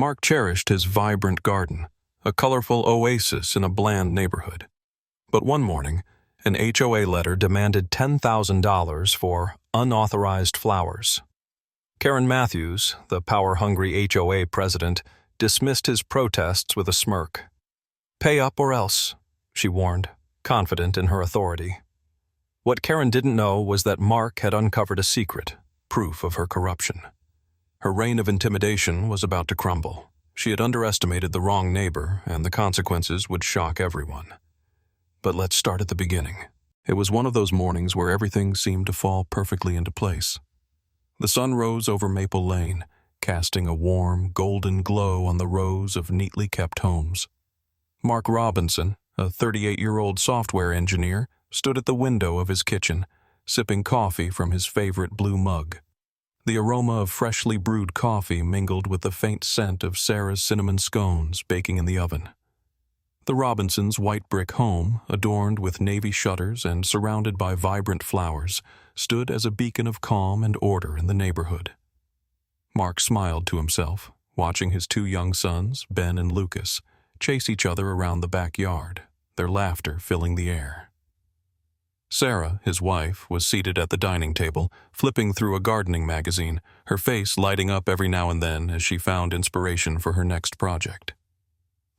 Mark cherished his vibrant garden, a colorful oasis in a bland neighborhood. But one morning, an HOA letter demanded $10,000 for unauthorized flowers. Karen Matthews, the power-hungry HOA president, dismissed his protests with a smirk. "Pay up or else," she warned, confident in her authority. What Karen didn't know was that Mark had uncovered a secret, proof of her corruption. Her reign of intimidation was about to crumble. She had underestimated the wrong neighbor, and the consequences would shock everyone. But let's start at the beginning. It was one of those mornings where everything seemed to fall perfectly into place. The sun rose over Maple Lane, casting a warm, golden glow on the rows of neatly kept homes. Mark Robinson, a 38-year-old software engineer, stood at the window of his kitchen, sipping coffee from his favorite blue mug. The aroma of freshly brewed coffee mingled with the faint scent of Sarah's cinnamon scones baking in the oven. The Robinsons' white brick home, adorned with navy shutters and surrounded by vibrant flowers, stood as a beacon of calm and order in the neighborhood. Mark smiled to himself, watching his two young sons, Ben and Lucas, chase each other around the backyard, their laughter filling the air. Sarah, his wife, was seated at the dining table, flipping through a gardening magazine, her face lighting up every now and then as she found inspiration for her next project.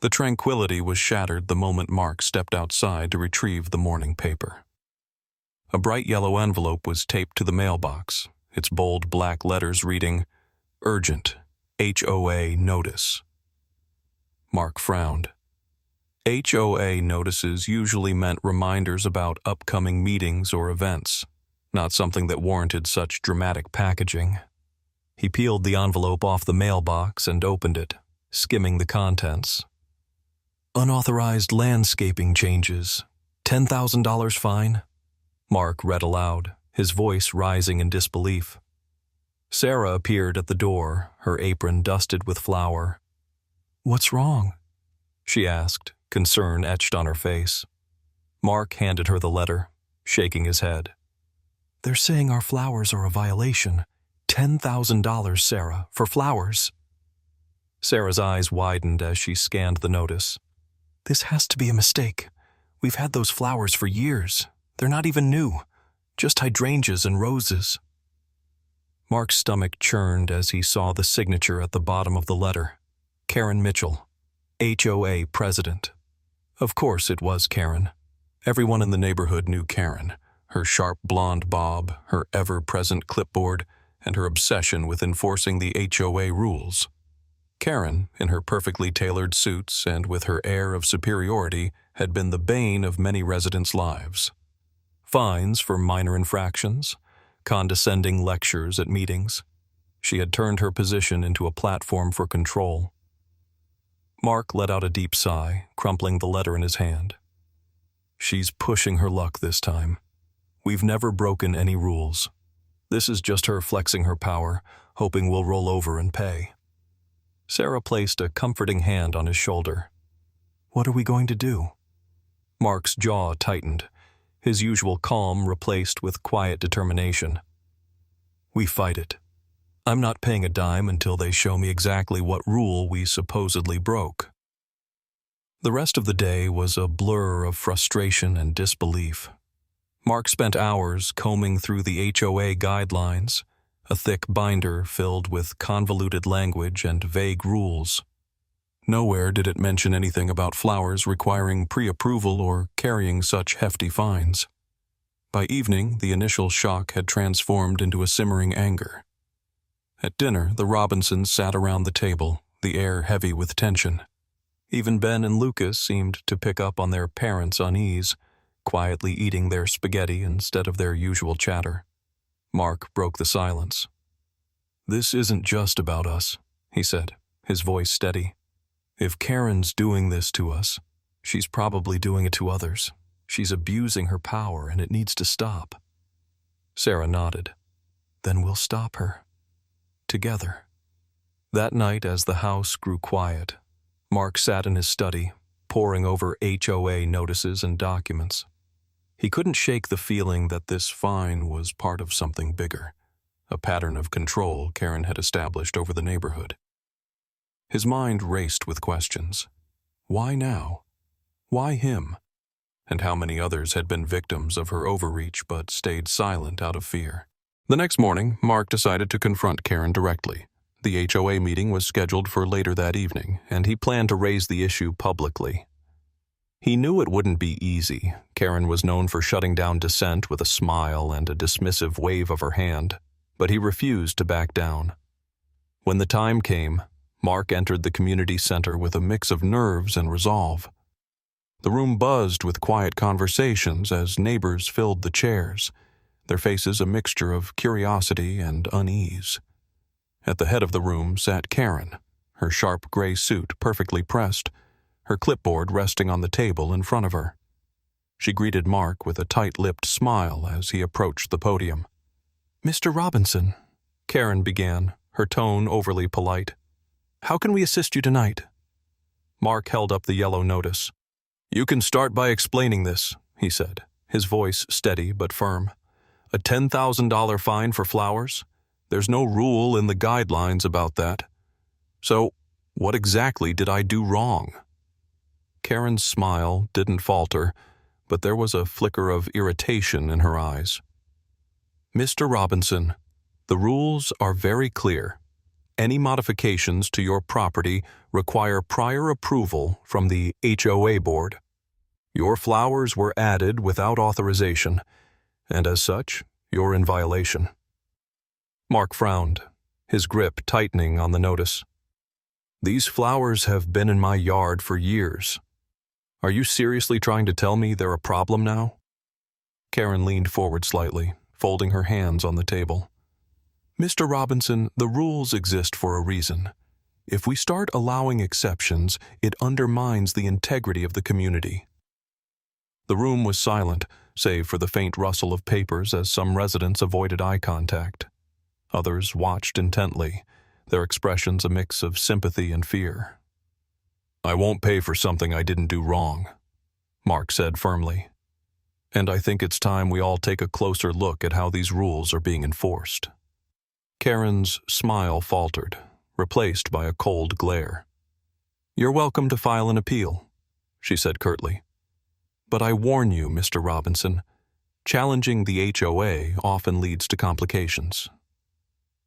The tranquility was shattered the moment Mark stepped outside to retrieve the morning paper. A bright yellow envelope was taped to the mailbox, its bold black letters reading, "Urgent, HOA notice." Mark frowned. HOA notices usually meant reminders about upcoming meetings or events, not something that warranted such dramatic packaging. He peeled the envelope off the mailbox and opened it, skimming the contents. "Unauthorized landscaping changes. $10,000 fine?" Mark read aloud, his voice rising in disbelief. Sarah appeared at the door, her apron dusted with flour. "What's wrong?" she asked, concern etched on her face. Mark handed her the letter, shaking his head. "They're saying our flowers are a violation. $10,000, Sarah, for flowers." Sarah's eyes widened as she scanned the notice. "This has to be a mistake. We've had those flowers for years. They're not even new, just hydrangeas and roses." Mark's stomach churned as he saw the signature at the bottom of the letter. Karen Mitchell, HOA president. Of course it was Karen. Everyone in the neighborhood knew Karen, her sharp blonde bob, her ever-present clipboard, and her obsession with enforcing the HOA rules. Karen, in her perfectly tailored suits and with her air of superiority, had been the bane of many residents' lives. Fines for minor infractions, condescending lectures at meetings. She had turned her position into a platform for control. Mark let out a deep sigh, crumpling the letter in his hand. "She's pushing her luck this time. We've never broken any rules. This is just her flexing her power, hoping we'll roll over and pay." Sarah placed a comforting hand on his shoulder. "What are we going to do?" Mark's jaw tightened, his usual calm replaced with quiet determination. "We fight it. I'm not paying a dime until they show me exactly what rule we supposedly broke." The rest of the day was a blur of frustration and disbelief. Mark spent hours combing through the HOA guidelines, a thick binder filled with convoluted language and vague rules. Nowhere did it mention anything about flowers requiring pre-approval or carrying such hefty fines. By evening, the initial shock had transformed into a simmering anger. At dinner, the Robinsons sat around the table, the air heavy with tension. Even Ben and Lucas seemed to pick up on their parents' unease, quietly eating their spaghetti instead of their usual chatter. Mark broke the silence. "This isn't just about us," he said, his voice steady. "If Karen's doing this to us, she's probably doing it to others. She's abusing her power and it needs to stop." Sarah nodded. "Then we'll stop her. Together." That night, as the house grew quiet, Mark sat in his study, poring over HOA notices and documents. He couldn't shake the feeling that this fine was part of something bigger, a pattern of control Karen had established over the neighborhood. His mind raced with questions. Why now? Why him? And how many others had been victims of her overreach but stayed silent out of fear? The next morning, Mark decided to confront Karen directly. The HOA meeting was scheduled for later that evening, and he planned to raise the issue publicly. He knew it wouldn't be easy. Karen was known for shutting down dissent with a smile and a dismissive wave of her hand, but he refused to back down. When the time came, Mark entered the community center with a mix of nerves and resolve. The room buzzed with quiet conversations as neighbors filled the chairs, their faces a mixture of curiosity and unease. At the head of the room sat Karen, her sharp gray suit perfectly pressed, her clipboard resting on the table in front of her. She greeted Mark with a tight-lipped smile as he approached the podium. "Mr. Robinson," Karen began, her tone overly polite. "How can we assist you tonight?" Mark held up the yellow notice. "You can start by explaining this," he said, his voice steady but firm. "A $10,000 fine for flowers? There's no rule in the guidelines about that. So, what exactly did I do wrong?" Karen's smile didn't falter, but there was a flicker of irritation in her eyes. "Mr. Robinson, the rules are very clear. Any modifications to your property require prior approval from the HOA board. Your flowers were added without authorization, and as such, you're in violation." Mark frowned, his grip tightening on the notice. "These flowers have been in my yard for years. Are you seriously trying to tell me they're a problem now?" Karen leaned forward slightly, folding her hands on the table. "Mr. Robinson, the rules exist for a reason. If we start allowing exceptions, it undermines the integrity of the community." The room was silent, save for the faint rustle of papers as some residents avoided eye contact. Others watched intently, their expressions a mix of sympathy and fear. "I won't pay for something I didn't do wrong," Mark said firmly. "And I think it's time we all take a closer look at how these rules are being enforced." Karen's smile faltered, replaced by a cold glare. "You're welcome to file an appeal," she said curtly. "But I warn you, Mr. Robinson, challenging the HOA often leads to complications."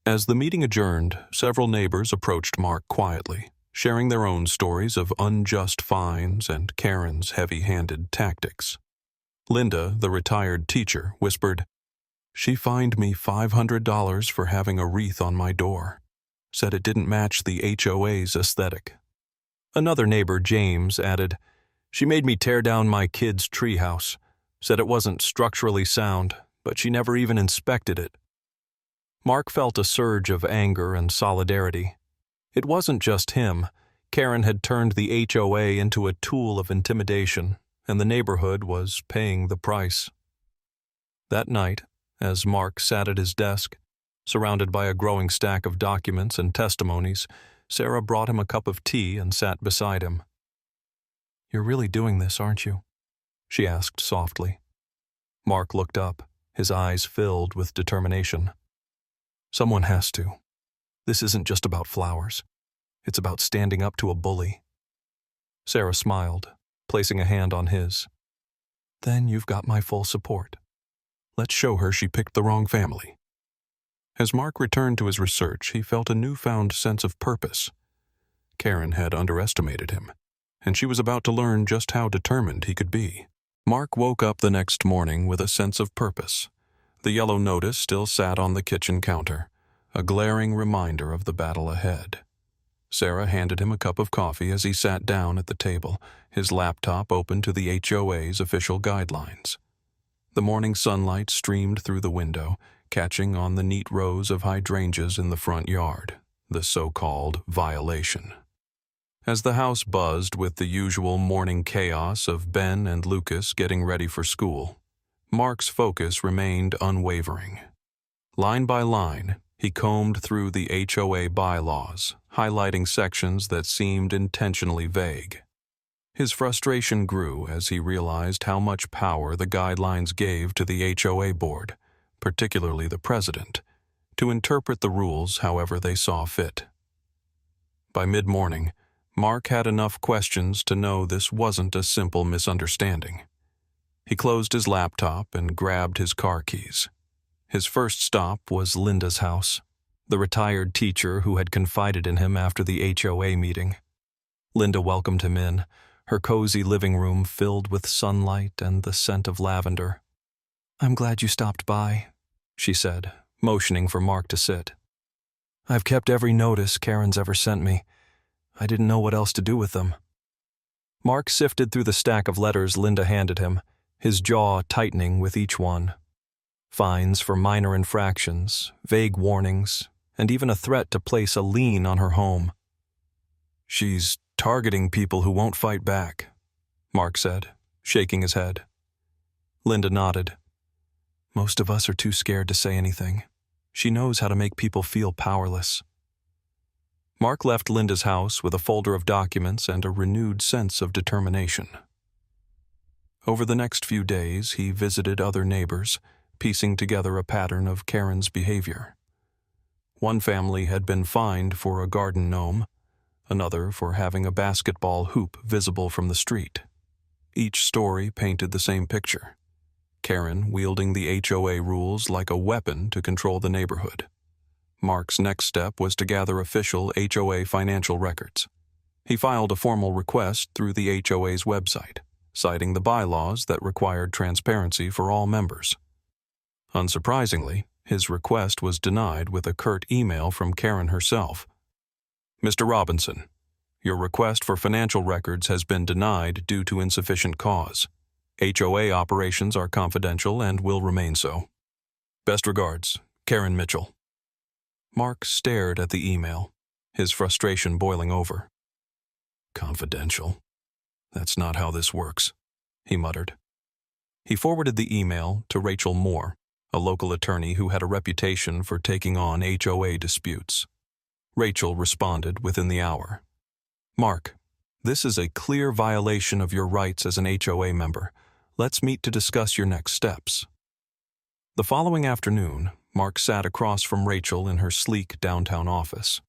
As the meeting adjourned, several neighbors approached Mark quietly, sharing their own stories of unjust fines and Karen's heavy-handed tactics. Linda, the retired teacher, whispered, "She fined me $500 for having a wreath on my door. Said it didn't match the HOA's aesthetic." Another neighbor, James, added, "She made me tear down my kid's treehouse. Said it wasn't structurally sound, but she never even inspected it." Mark felt a surge of anger and solidarity. It wasn't just him. Karen had turned the HOA into a tool of intimidation, and the neighborhood was paying the price. That night, as Mark sat at his desk, surrounded by a growing stack of documents and testimonies, Sarah brought him a cup of tea and sat beside him. "You're really doing this, aren't you?" she asked softly. Mark looked up, his eyes filled with determination. "Someone has to. This isn't just about flowers. It's about standing up to a bully." Sarah smiled, placing a hand on his. "Then you've got my full support. Let's show her she picked the wrong family." As Mark returned to his research, he felt a newfound sense of purpose. Karen had underestimated him, and she was about to learn just how determined he could be. Mark woke up the next morning with a sense of purpose. The yellow notice still sat on the kitchen counter, a glaring reminder of the battle ahead. Sarah handed him a cup of coffee as he sat down at the table, his laptop open to the HOA's official guidelines. The morning sunlight streamed through the window, catching on the neat rows of hydrangeas in the front yard, the so-called violation. As the house buzzed with the usual morning chaos of Ben and Lucas getting ready for school, Mark's focus remained unwavering. Line by line, he combed through the HOA bylaws, highlighting sections that seemed intentionally vague. His frustration grew as he realized how much power the guidelines gave to the HOA board, particularly the president, to interpret the rules however they saw fit. by mid-morning, Mark had enough questions to know this wasn't a simple misunderstanding. He closed his laptop and grabbed his car keys. His first stop was Linda's house, the retired teacher who had confided in him after the HOA meeting. Linda welcomed him in, her cozy living room filled with sunlight and the scent of lavender. "I'm glad you stopped by," she said, motioning for Mark to sit. "I've kept every notice Karen's ever sent me. I didn't know what else to do with them." Mark sifted through the stack of letters Linda handed him, his jaw tightening with each one. Fines for minor infractions, vague warnings, and even a threat to place a lien on her home. "She's targeting people who won't fight back," Mark said, shaking his head. Linda nodded. "Most of us are too scared to say anything. She knows how to make people feel powerless." Mark left Linda's house with a folder of documents and a renewed sense of determination. Over the next few days, he visited other neighbors, piecing together a pattern of Karen's behavior. One family had been fined for a garden gnome, another for having a basketball hoop visible from the street. Each story painted the same picture: Karen wielding the HOA rules like a weapon to control the neighborhood. Mark's next step was to gather official HOA financial records. He filed a formal request through the HOA's website, citing the bylaws that required transparency for all members. Unsurprisingly, his request was denied with a curt email from Karen herself. "Mr. Robinson, your request for financial records has been denied due to insufficient cause. HOA operations are confidential and will remain so. Best regards, Karen Mitchell." Mark stared at the email, his frustration boiling over. "Confidential? That's not how this works," he muttered. He forwarded the email to Rachel Moore, a local attorney who had a reputation for taking on HOA disputes. Rachel responded within the hour. "Mark, this is a clear violation of your rights as an HOA member. Let's meet to discuss your next steps." The following afternoon, Mark sat across from Rachel in her sleek downtown office.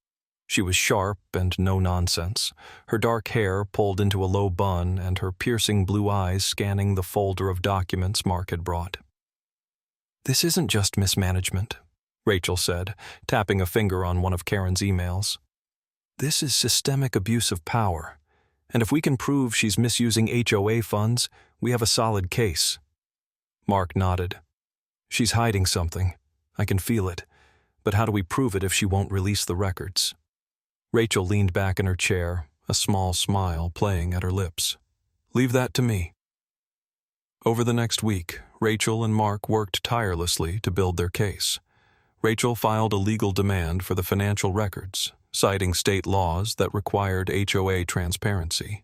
She was sharp and no-nonsense, her dark hair pulled into a low bun and her piercing blue eyes scanning the folder of documents Mark had brought. "This isn't just mismanagement," Rachel said, tapping a finger on one of Karen's emails. "This is systemic abuse of power, and if we can prove she's misusing HOA funds, we have a solid case." Mark nodded. "She's hiding something. I can feel it. But how do we prove it if she won't release the records?" Rachel leaned back in her chair, a small smile playing at her lips. "Leave that to me." Over the next week, Rachel and Mark worked tirelessly to build their case. Rachel filed a legal demand for the financial records, citing state laws that required HOA transparency.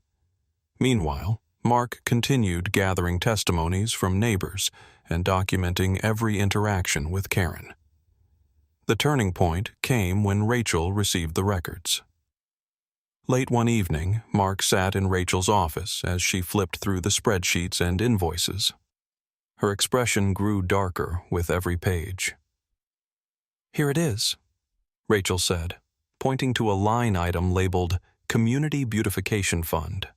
Meanwhile, Mark continued gathering testimonies from neighbors and documenting every interaction with Karen. The turning point came when Rachel received the records. Late one evening, Mark sat in Rachel's office as she flipped through the spreadsheets and invoices. Her expression grew darker with every page. "Here it is," Rachel said, pointing to a line item labeled Community Beautification Fund.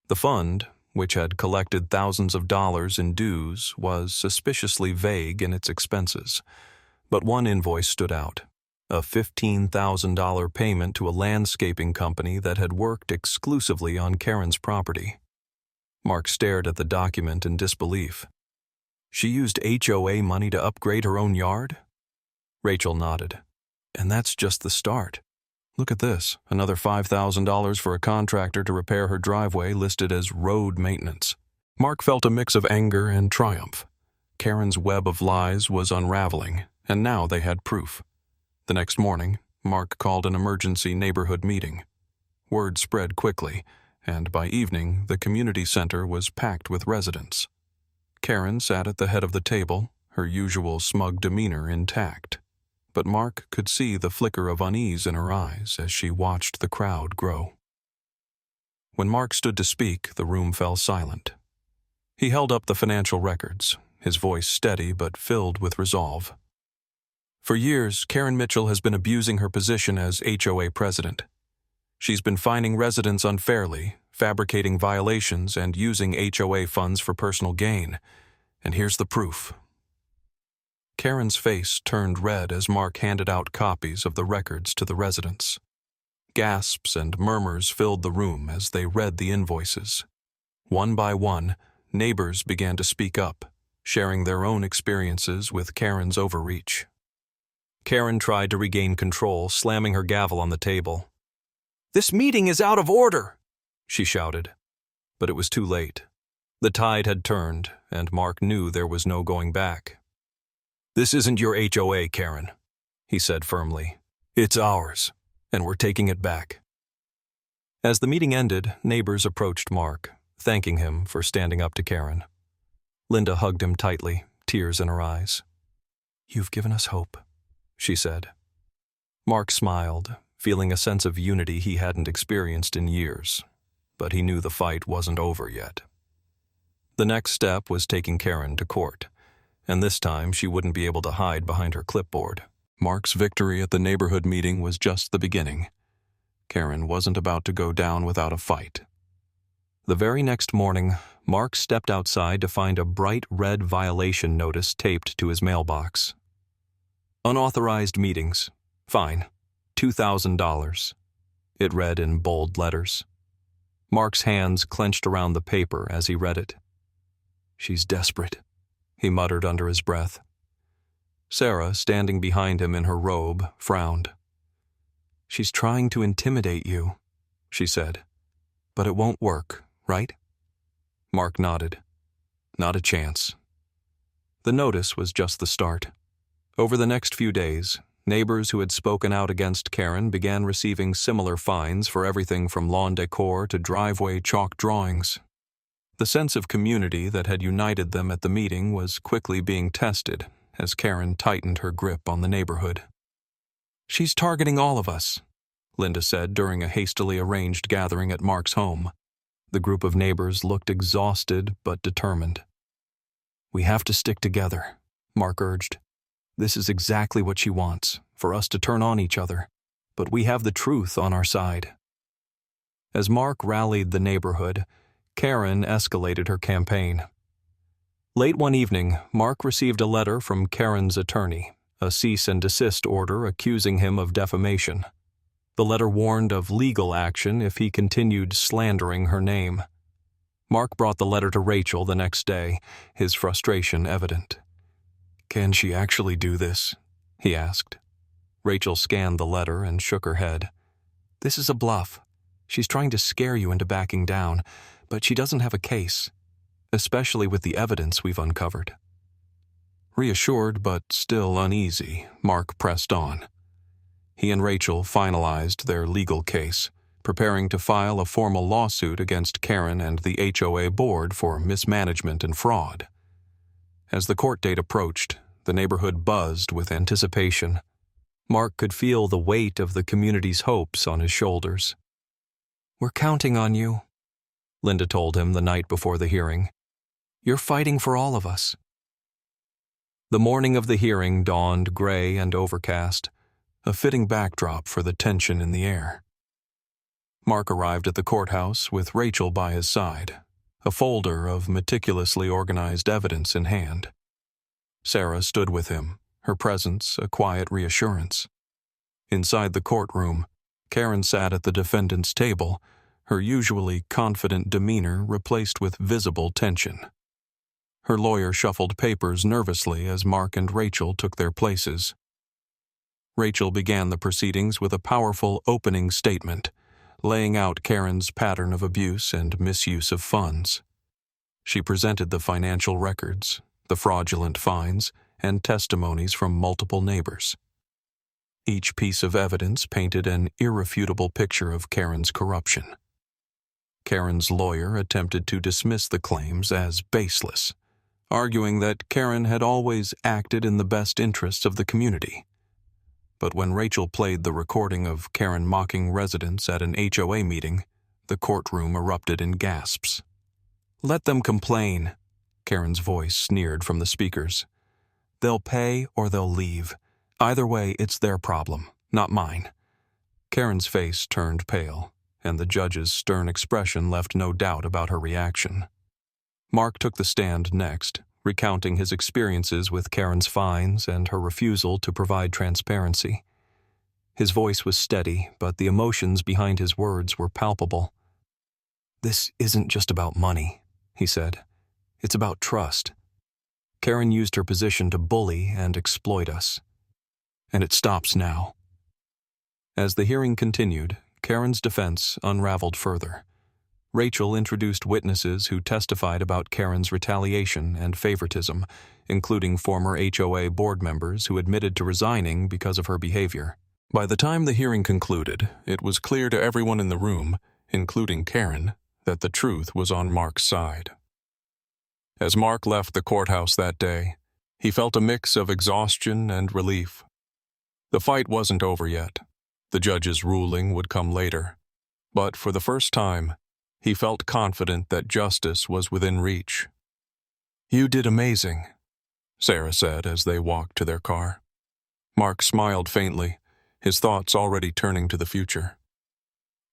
The fund, which had collected thousands of dollars in dues, was suspiciously vague in its expenses. But one invoice stood out, a $15,000 payment to a landscaping company that had worked exclusively on Karen's property. Mark stared at the document in disbelief. She used HOA money to upgrade her own yard? Rachel nodded. "And that's just the start. Look at this, another $5,000 for a contractor to repair her driveway listed as road maintenance." Mark felt a mix of anger and triumph. Karen's web of lies was unraveling, and now they had proof. The next morning, Mark called an emergency neighborhood meeting. Word spread quickly, and by evening, the community center was packed with residents. Karen sat at the head of the table, her usual smug demeanor intact. But Mark could see the flicker of unease in her eyes as she watched the crowd grow. When Mark stood to speak, the room fell silent. He held up the financial records, his voice steady but filled with resolve. "For years, Karen Mitchell has been abusing her position as HOA president. She's been fining residents unfairly, fabricating violations, and using HOA funds for personal gain. And here's the proof. Karen's face turned red as Mark handed out copies of the records to the residents. Gasps and murmurs filled the room as they read the invoices. One by one, neighbors began to speak up, sharing their own experiences with Karen's overreach. Karen tried to regain control, slamming her gavel on the table. "This meeting is out of order!" she shouted. But it was too late. The tide had turned, and Mark knew there was no going back. "This isn't your HOA, Karen," he said firmly. "It's ours, and we're taking it back." As the meeting ended, neighbors approached Mark, thanking him for standing up to Karen. Linda hugged him tightly, tears in her eyes. "You've given us hope," she said. Mark smiled, feeling a sense of unity he hadn't experienced in years, but he knew the fight wasn't over yet. The next step was taking Karen to court, and this time she wouldn't be able to hide behind her clipboard. Mark's victory at the neighborhood meeting was just the beginning. Karen wasn't about to go down without a fight. The very next morning, Mark stepped outside to find a bright red violation notice taped to his mailbox. "Unauthorized meetings. Fine. $2,000. It read in bold letters. Mark's hands clenched around the paper as he read it. "She's desperate," he muttered under his breath. Sarah, standing behind him in her robe, frowned. "She's trying to intimidate you," she said. "But it won't work, right?" Mark nodded. "Not a chance." The notice was just the start. Over the next few days, neighbors who had spoken out against Karen began receiving similar fines for everything from lawn decor to driveway chalk drawings. The sense of community that had united them at the meeting was quickly being tested as Karen tightened her grip on the neighborhood. "She's targeting all of us," Linda said during a hastily arranged gathering at Mark's home. The group of neighbors looked exhausted but determined. "We have to stick together," Mark urged. "This is exactly what she wants, for us to turn on each other, but we have the truth on our side." As Mark rallied the neighborhood, Karen escalated her campaign. Late one evening, Mark received a letter from Karen's attorney, a cease and desist order accusing him of defamation. The letter warned of legal action if he continued slandering her name. Mark brought the letter to Rachel the next day, his frustration evident. "Can she actually do this?" he asked. Rachel scanned the letter and shook her head. "This is a bluff. She's trying to scare you into backing down, but she doesn't have a case, especially with the evidence we've uncovered." Reassured but still uneasy, Mark pressed on. He and Rachel finalized their legal case, preparing to file a formal lawsuit against Karen and the HOA board for mismanagement and fraud. As the court date approached, the neighborhood buzzed with anticipation. Mark could feel the weight of the community's hopes on his shoulders. "We're counting on you," Linda told him the night before the hearing. "You're fighting for all of us." The morning of the hearing dawned gray and overcast, a fitting backdrop for the tension in the air. Mark arrived at the courthouse with Rachel by his side, a folder of meticulously organized evidence in hand. Sarah stood with him, her presence a quiet reassurance. Inside the courtroom, Karen sat at the defendant's table, her usually confident demeanor replaced with visible tension. Her lawyer shuffled papers nervously as Mark and Rachel took their places. Rachel began the proceedings with a powerful opening statement, laying out Karen's pattern of abuse and misuse of funds. She presented the financial records, the fraudulent fines, and testimonies from multiple neighbors. Each piece of evidence painted an irrefutable picture of Karen's corruption. Karen's lawyer attempted to dismiss the claims as baseless, arguing that Karen had always acted in the best interests of the community. But when Rachel played the recording of Karen mocking residents at an HOA meeting, the courtroom erupted in gasps. "Let them complain," Karen's voice sneered from the speakers. "They'll pay or they'll leave. Either way, it's their problem, not mine. Karen's face turned pale, and the judge's stern expression left no doubt about her reaction. Mark took the stand next, recounting his experiences with Karen's fines and her refusal to provide transparency. His voice was steady, but the emotions behind his words were palpable. "This isn't just about money," he said. "It's about trust. Karen used her position to bully and exploit us. And it stops now." As the hearing continued, Karen's defense unraveled further. Rachel introduced witnesses who testified about Karen's retaliation and favoritism, including former HOA board members who admitted to resigning because of her behavior. By the time the hearing concluded, it was clear to everyone in the room, including Karen, that the truth was on Mark's side. As Mark left the courthouse that day, he felt a mix of exhaustion and relief. The fight wasn't over yet. The judge's ruling would come later. But for the first time, he felt confident that justice was within reach. "You did amazing," Sarah said as they walked to their car. Mark smiled faintly, his thoughts already turning to the future.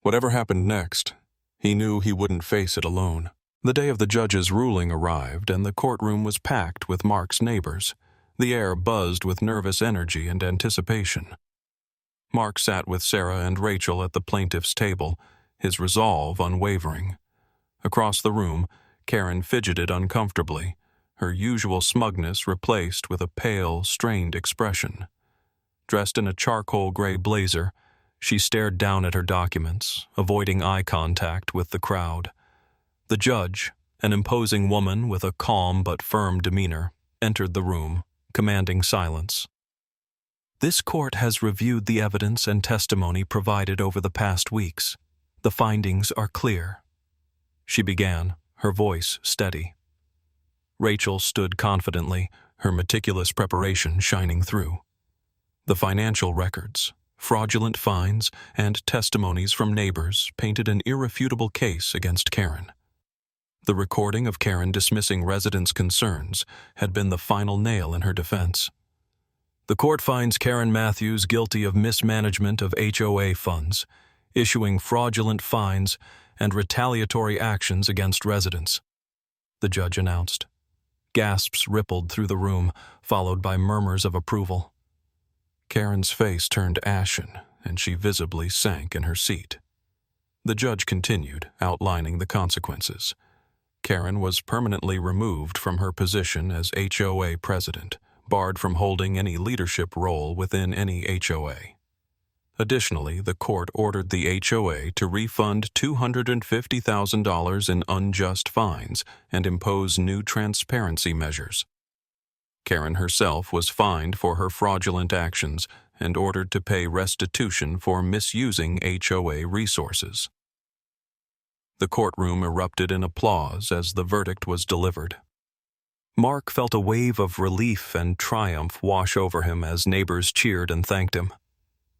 Whatever happened next, he knew he wouldn't face it alone. The day of the judge's ruling arrived, and the courtroom was packed with Mark's neighbors. The air buzzed with nervous energy and anticipation. Mark sat with Sarah and Rachel at the plaintiff's table, his resolve unwavering. Across the room, Karen fidgeted uncomfortably, her usual smugness replaced with a pale, strained expression. Dressed in a charcoal gray blazer, she stared down at her documents, avoiding eye contact with the crowd. The judge, an imposing woman with a calm but firm demeanor, entered the room, commanding silence. "This court has reviewed the evidence and testimony provided over the past weeks. The findings are clear," she began, her voice steady. Rachel stood confidently, her meticulous preparation shining through. The financial records, fraudulent fines, and testimonies from neighbors painted an irrefutable case against Karen. The recording of Karen dismissing residents' concerns had been the final nail in her defense. "The court finds Karen Matthews guilty of mismanagement of HOA funds, issuing fraudulent fines, and retaliatory actions against residents," the judge announced. Gasps rippled through the room, followed by murmurs of approval. Karen's face turned ashen, and she visibly sank in her seat. The judge continued, outlining the consequences. Karen was permanently removed from her position as HOA president, barred from holding any leadership role within any HOA. Additionally, the court ordered the HOA to refund $250,000 in unjust fines and impose new transparency measures. Karen herself was fined for her fraudulent actions and ordered to pay restitution for misusing HOA resources. The courtroom erupted in applause as the verdict was delivered. Mark felt a wave of relief and triumph wash over him as neighbors cheered and thanked him.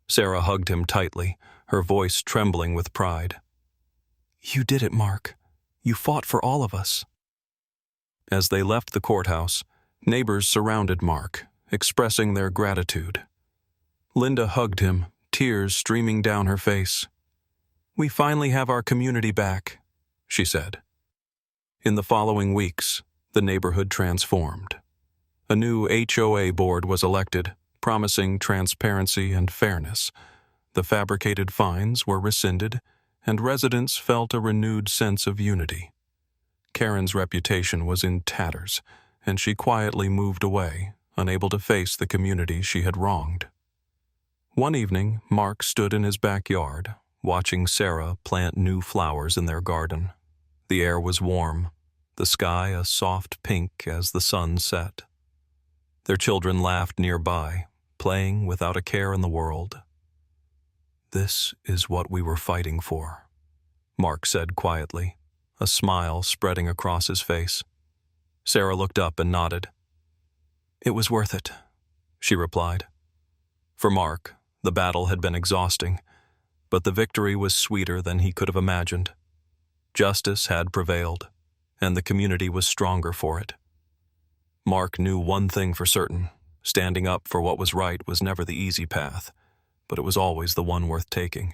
Sarah hugged him tightly, her voice trembling with pride. "You did it, Mark. You fought for all of us." As they left the courthouse, neighbors surrounded Mark, expressing their gratitude. Linda hugged him, tears streaming down her face. "We finally have our community back," she said. In the following weeks, the neighborhood transformed. A new HOA board was elected, promising transparency and fairness. The fabricated fines were rescinded, and residents felt a renewed sense of unity. Karen's reputation was in tatters, and she quietly moved away, unable to face the community she had wronged. One evening, Mark stood in his backyard, watching Sarah plant new flowers in their garden. The air was warm, the sky a soft pink as the sun set. Their children laughed nearby, playing without a care in the world. "This is what we were fighting for," Mark said quietly, a smile spreading across his face. Sarah looked up and nodded. "It was worth it," she replied. For Mark, the battle had been exhausting, but the victory was sweeter than he could have imagined. Justice had prevailed, and the community was stronger for it. Mark knew one thing for certain: standing up for what was right was never the easy path, but it was always the one worth taking.